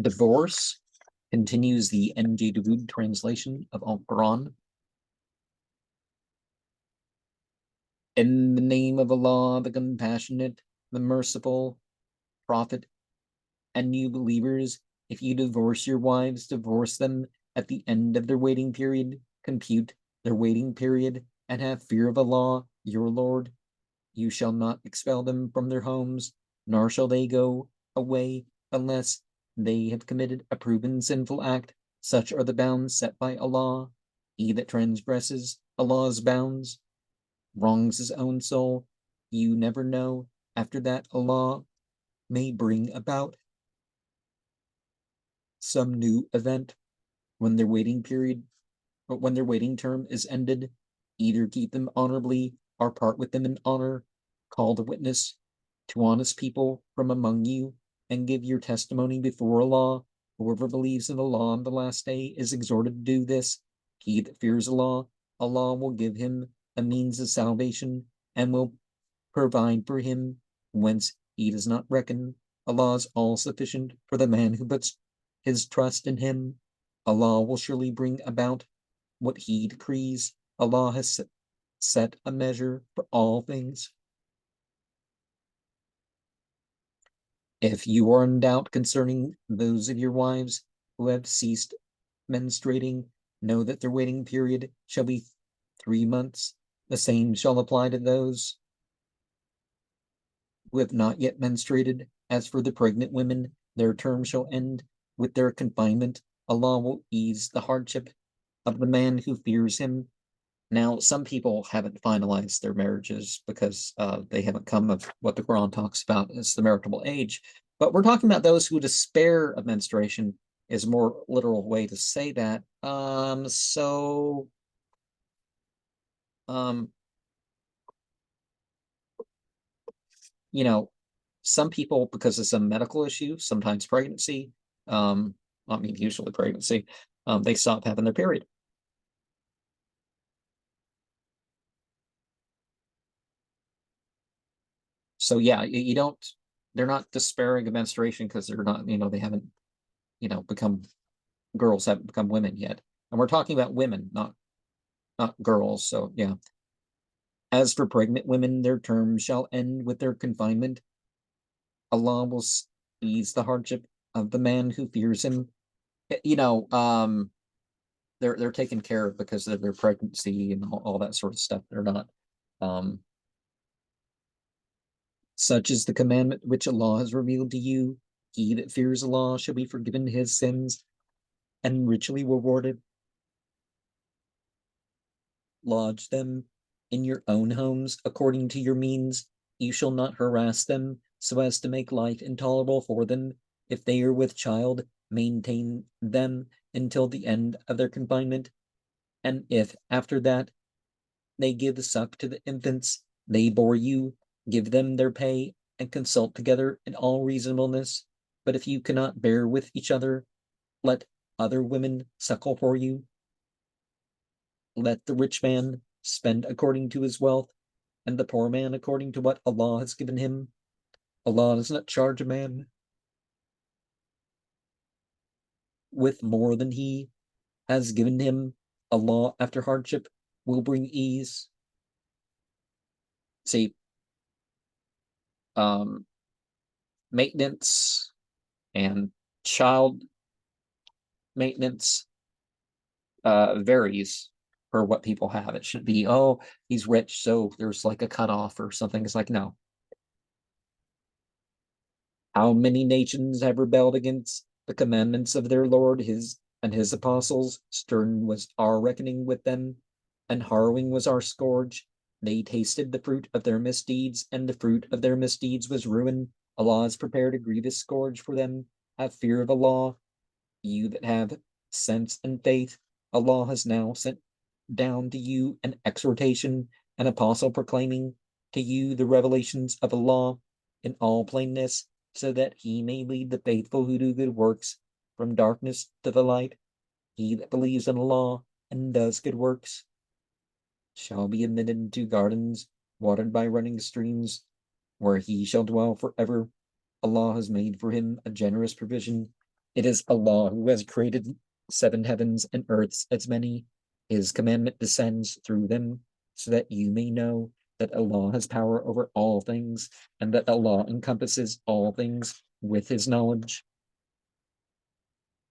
Divorce continues the Dawood translation of Al-Quran. In the name of Allah, the compassionate, the merciful, Prophet, and you believers, if you divorce your wives, divorce them at the end of their waiting period, compute their waiting period, and have fear of Allah, your Lord. You shall not expel them from their homes, nor shall they go away unless they have committed a proven sinful act. Such are the bounds set by Allah. He that transgresses Allah's bounds wrongs his own soul. You never know after that Allah may bring about some new event when their waiting period, but when their waiting term is ended, either keep them honorably or part with them in honor. Call the witness to honest people from among you and give your testimony before Allah. Whoever believes in Allah on the last day is exhorted to do this. He that fears Allah, Allah will give him a means of salvation and will provide for him whence he does not reckon. Allah is all sufficient for the man who puts his trust in him. Allah will surely bring about what he decrees. Allah has set a measure for all things. If you are in doubt concerning those of your wives who have ceased menstruating, know that their waiting period shall be 3 months. The same shall apply to those who have not yet menstruated. As for the pregnant women, their term shall end with their confinement. Allah will ease the hardship of the man who fears him. Now, some people haven't finalized their marriages because they haven't come of what the Quran talks about as the marital age. But we're talking about those who despair of menstruation is a more literal way to say that. You know, some people, because of some medical issue, sometimes pregnancy, usually pregnancy, they stop having their period. So yeah, you don't, they're not despairing of menstruation because they're not, they haven't, become, girls haven't become women yet. And we're talking about women, not girls. So yeah. As for pregnant women, their term shall end with their confinement. Allah will ease the hardship of the man who fears him. They're taken care of because of their pregnancy and all that sort of stuff. They're not such is the commandment which Allah has revealed to you. He that fears Allah shall be forgiven his sins and richly rewarded. Lodge them in your own homes according to your means. You shall not harass them so as to make life intolerable for them. If they are with child, maintain them until the end of their confinement. And if after that they give suck to the infants they bore you, give them their pay and consult together in all reasonableness. But if you cannot bear with each other, let other women suckle for you. Let the rich man spend according to his wealth, and the poor man according to what Allah has given him. Allah does not charge a man with more than he has given him. Allah, after hardship, will bring ease. See, maintenance and child maintenance varies for what people have. It should be, oh, he's rich, so there's like a cutoff or something. It's like, no. How many nations have rebelled against the commandments of their Lord, his apostles? Stern was our reckoning with them, and harrowing was our scourge. They tasted the fruit of their misdeeds, and the fruit of their misdeeds was ruin. Allah has prepared a grievous scourge for them. Have fear of Allah, you that have sense and faith. Allah has now sent down to you an exhortation, an apostle proclaiming to you the revelations of Allah in all plainness, so that he may lead the faithful who do good works from darkness to the light. He that believes in Allah and does good works shall be admitted into gardens watered by running streams, where he shall dwell forever. Allah has made for him a generous provision. It is Allah who has created 7 heavens and earths as many. His commandment descends through them, so that you may know that Allah has power over all things, and that Allah encompasses all things with his knowledge.